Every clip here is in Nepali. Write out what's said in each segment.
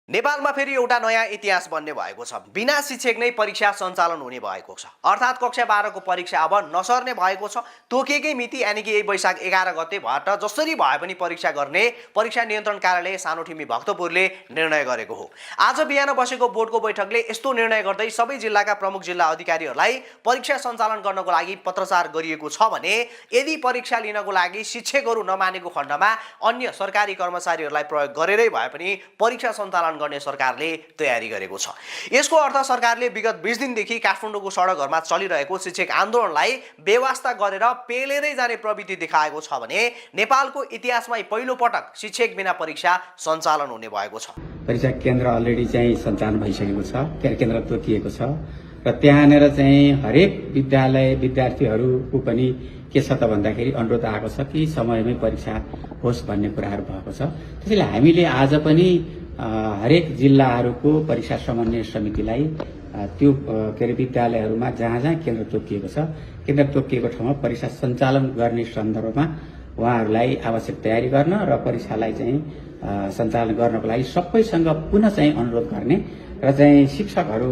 नेपालमा फेरि एउटा नयाँ इतिहास बन्ने भएको छ। बिना शिक्षक नै परीक्षा सञ्चालन हुने भएको छ। अर्थात् कक्षा 12 को परीक्षा अब नसर्ने भएको छ। तोकिएकै मिति यानि कि वैशाख 11 गतेबाट जसरी भए पनि परीक्षा गर्ने परीक्षा नियन्त्रण कार्यालय सानोठिमी भक्तपुरले निर्णय गरेको हो। आज बिहान बसेको बोर्डको बैठकले यस्तो निर्णय गर्दै सबै जिल्लाका प्रमुख जिल्ला अधिकारीहरूलाई परीक्षा सञ्चालन गर्नको लागि पत्रचार गरिएको छ भने यदि परीक्षा लिनको लागि शिक्षकहरू नमानेको खण्डमा अन्य सरकारी कर्मचारीहरूलाई प्रयोग गरेरै भए पनि परीक्षा सञ्चालन गर्ने सरकारले तयारी गरेको छ। यसको अर्थ सरकारले विगत 20 दिनदेखि काठमाडौँको सडकहरूमा चलिरहेको शिक्षक आन्दोलनलाई बेवास्ता गरेर पेलेरै जाने प्रवृत्ति देखाएको छ भने नेपालको इतिहासमै पहिलो पटक शिक्षक बिना परीक्षा सञ्चालन हुने भएको छ। परीक्षा केन्द्र अलरेडी चाहिँ सञ्चालन भइसकेको छ, केन्द्र तोकिएको छ र त्यहाँनेर चाहिँ हरेक विद्यालय विद्यार्थीहरूको पनि के छ त भन्दाखेरि अनुरोध आएको छ कि समयमै परीक्षा होस् भन्ने कुराहरू भएको छ। त्यसैले हामीले आज पनि हरेक जिल्लाहरूको परीक्षा समन्वय समितिलाई त्यो विद्यालयहरूमा जहाँ जहाँ केन्द्र तोकिएको छ, केन्द्र तोकिएको ठाउँमा परीक्षा सञ्चालन गर्ने सन्दर्भमा उहाँहरूलाई आवश्यक तयारी गर्न र परीक्षालाई चाहिँ सञ्चालन गर्नको लागि सबैसँग पुनः चाहिँ अनुरोध गर्ने र चाहिँ शिक्षकहरू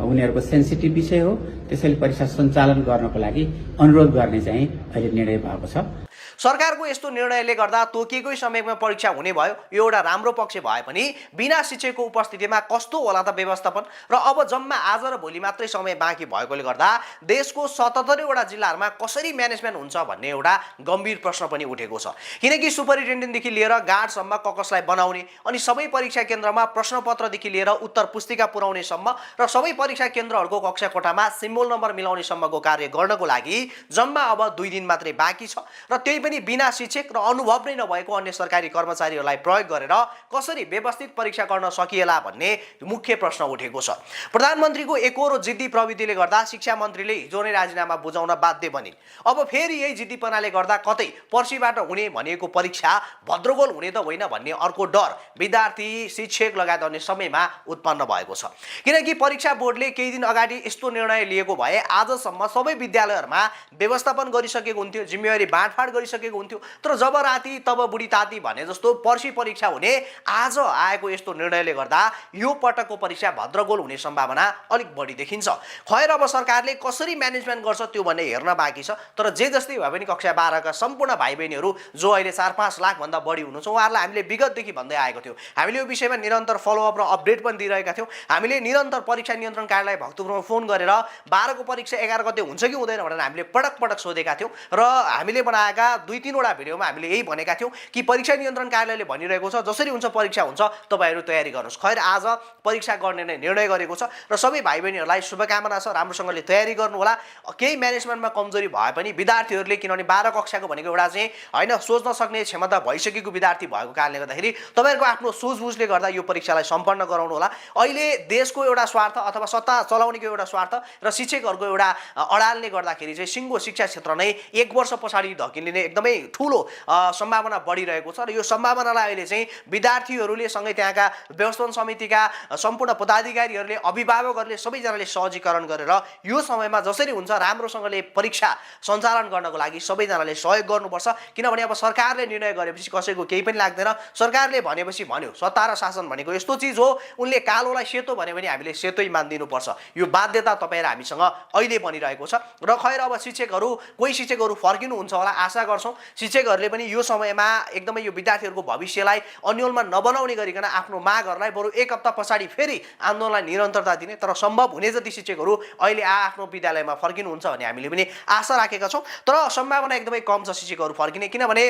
उनीहरूको सेन्सिटिभ विषय हो, त्यसैले परीक्षा सञ्चालन गर्नको लागि अनुरोध गर्ने चाहिँ अहिले निर्णय भएको छ। सरकारको यस्तो निर्णयले गर्दा तोकिएकै समयमा परीक्षा हुने भयो, यो एउटा राम्रो पक्ष भए पनि बिना शिक्षकको उपस्थितिमा कस्तो होला त व्यवस्थापन र अब जम्मा आज र भोलि मात्रै समय बाँकी भएकोले गर्दा देशको 77 वटा जिल्लाहरूमा कसरी म्यानेजमेन्ट हुन्छ भन्ने एउटा गम्भीर प्रश्न पनि उठेको छ। किनकि सुपरिन्टेन्डेन्टदेखि लिएर गार्डसम्म ककसलाई बनाउने अनि सबै परीक्षा केन्द्रमा प्रश्नपत्रदेखि लिएर उत्तर पुस्तिका पुर्याउनेसम्म र सबै परीक्षा केन्द्रहरूको कक्षा कोठामा सिम्बल नम्बर मिलाउनेसम्मको कार्य गर्नको लागि जम्मा अब 2 दिन मात्रै बाँकी छ र त्यही पनि बिना शिक्षक र अनुभव नै नभएको अन्य सरकारी कर्मचारीहरूलाई प्रयोग गरेर कसरी व्यवस्थित परीक्षा गर्न सकिएला भन्ने मुख्य प्रश्न उठेको छ। प्रधानमन्त्रीको एकहोरो जिद्दी प्रवृत्तिले गर्दा शिक्षा मन्त्रीले हिजो नै राजीनामा बुझाउन बाध्य बनिन्। अब फेरि यही जिद्दीपनाले गर्दा कतै पर्सिबाट हुने भनेको परीक्षा भद्रगोल हुने त होइन भन्ने अर्को डर विद्यार्थी शिक्षक लगायत अन्य सबैमा उत्पन्न भएको छ। किनकि परीक्षा बोर्डले केही दिन अगाडि यस्तो निर्णय लिएको भए आजसम्म सबै विद्यालयहरूमा व्यवस्थापन गरिसकेको हुन्थ्यो, जिम्मेवारी बाँडफाँड गरिसकेको हुन्थ्यो। तर जब राति तब बुढी ताती भने जस्तो पर्सि परीक्षा हुने आज आएको यस्तो निर्णयले गर्दा यो पटकको परीक्षा भद्रगोल हुने सम्भावना अलिक बढी देखिन्छ। खैर अब सरकारले कसरी म्यानेजमेन्ट गर्छ त्यो भन्ने हेर्न बाँकी छ। तर जे जस्तै भए पनि कक्षा 12 का सम्पूर्ण भाइ बहिनीहरू जो अहिले 4-5 लाख भन्दा बढी हुनुहुन्छ उहाँहरूलाई हामीले विगतदेखि भन्दै आएको थियौँ। हामीले यो विषयमा निरन्तर फलोअप र अपडेट पनि दिइरहेका थियौँ। हामीले निरन्तर परीक्षा नियन्त्रण कार्यालय भक्तपुरमा फोन गरेर 12 को परीक्षा 11 गते हुन्छ कि हुँदैन भनेर हामीले पटक सोधेका थियौँ र हामीले बनाएका 2-3 वटा भिडियोमा हामीले यही भनेका थियौँ कि परीक्षा नियन्त्रण कार्यालयले भनिरहेको छ जसरी हुन्छ परीक्षा हुन्छ, तपाईहरु तयारी गर्नुस्। खैर आज परीक्षा गर्ने निर्णय गरेको छ र सबै भाइ बहिनीहरूलाई शुभकामना छ, राम्रोसँगले तयारी गर्नु होला। केही म्यानेजमेन्टमा कमजोरी भए पनि विद्यार्थीहरूले किनभने 12 कक्षाको भनेको एउटा चाहिँ हैन सोच्न सक्ने क्षमता भइसकेको विद्यार्थी भएको कारणले गर्दाखेरि तपाईहरुको आफ्नो सोचबुझले गर्दा यो परीक्षालाई सम्पन्न गराउनु होला। अहिले देशको एउटा स्वार्थ अथवा सत्ता चलाउनेको एउटा स्वार्थ र शिक्षकहरूको एउटा अडालले गर्दाखेरि चाहिँ सिङ्गो शिक्षा क्षेत्र नै 1 वर्ष पछाडि धकिलिने एकदमै ठूलो सम्भावना बढिरहेको छ र यो सम्भावनालाई अहिले चाहिँ विद्यार्थीहरूले सँगै त्यहाँका व्यवस्थापन समितिका सम्पूर्ण पदाधिकारीहरूले अभिभावकहरूले सबैजनाले सहजीकरण गरेर यो समयमा जसरी हुन्छ राम्रोसँगले परीक्षा सञ्चालन गर्नको लागि सबैजनाले सहयोग गर्नुपर्छ। किनभने अब सरकारले निर्णय गरेपछि कसैको केही पनि लाग्दैन। सरकारले भनेपछि भन्यो, सत्ता र शासन भनेको यस्तो चिज हो, उनले कालोलाई सेतो भन्यो भने हामीले सेतै मानिदिनुपर्छ। यो बाध्यता तपाईहरु हामीसँग अहिले बनिरहेको छ र खैर अब शिक्षकहरू कोही शिक्षकहरू फर्किनुहुन्छ होला आशा गर्छौं। शिक्षकहरूले पनि यो समयमा एकदमै यो विद्यार्थीहरूको भविष्यलाई अन्यलमा नबनाउने गरिकन आफ्नो मागहरूलाई बरु 1 हप्ता पछाडि फेरि आन्दोलनलाई निरन्तरता दिने तर सम्भव हुने जति शिक्षकहरू अहिले आफ्नो विद्यालयमा फर्किनुहुन्छ भन्ने हामीले पनि आशा राखेका छौं। तर सम्भावना एकदमै कम छ शिक्षकहरू फर्किने, किनभने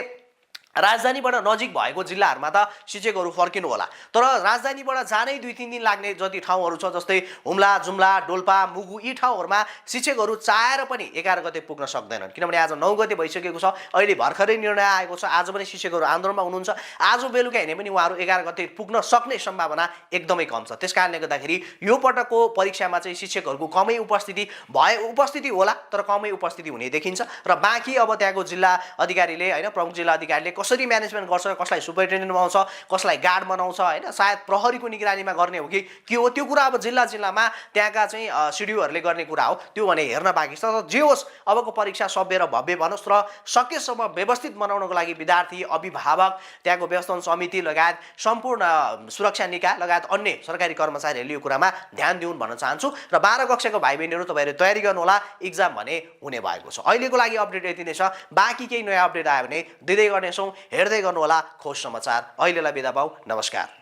राजधानीबाट नजिक भएको जिल्लाहरूमा त शिक्षकहरू फर्किनु होला। तर राजधानीबाट जानै 2-3 दिन लाग्ने जति ठाउँहरू छ जस्तै हुम्ला, जुम्ला, डोल्पा, मुगु यी ठाउँहरूमा शिक्षकहरू चाहेर पनि 11 गते पुग्न सक्दैनन्। किनभने आज 9 गते भइसकेको छ, अहिले भर्खरै निर्णय आएको छ। आज पनि शिक्षकहरू आन्दोलनमा हुनुहुन्छ। आज बेलुका हिँडे पनि उहाँहरू 11 गते पुग्न सक्ने सम्भावना एकदमै कम छ। त्यसकारणले गर्दाखेरि यो पटकको परीक्षामा चाहिँ शिक्षकहरूको कमै उपस्थिति होला तर कमै उपस्थिति हुने देखिन्छ र बाँकी अब त्यहाँको जिल्ला अधिकारीले हैन प्रमुख जिल्ला अधिकारीले कसरी म्यानेजमेन्ट गर्छ, कसलाई सुपरिन्टेन्डेन्ट बनाउँछ, कसलाई गार्ड बनाउँछ होइन, सायद प्रहरीको निगरानीमा गर्ने हो कि के हो त्यो कुरा अब जिल्लामा त्यहाँका चाहिँ सिडिओहरूले गर्ने कुरा हो, त्यो भने हेर्न बाँकी छ। तर जे होस् अबको परीक्षा सभ्य र भव्य बनोस् र सकेसम्म व्यवस्थित बनाउनको लागि विद्यार्थी, अभिभावक, त्यहाँको व्यवस्थापन समिति लगायत सम्पूर्ण सुरक्षा निकाय लगायत अन्य सरकारी कर्मचारीहरूले यो कुरामा ध्यान दिउन् भन्न चाहन्छु। र 12 कक्षाको भाइ बहिनीहरू तपाईँहरू तयारी गर्नुहोला, इक्जाम भने हुने भएको छ। अहिलेको लागि अपडेट यति नै छ, बाँकी केही नयाँ अपडेट आयो भने दिँदै गर्नेछौँ। हेर्दै गर्नुहोला खोज समाचार। अहिलेलाई बिदा पाऊ, नमस्कार।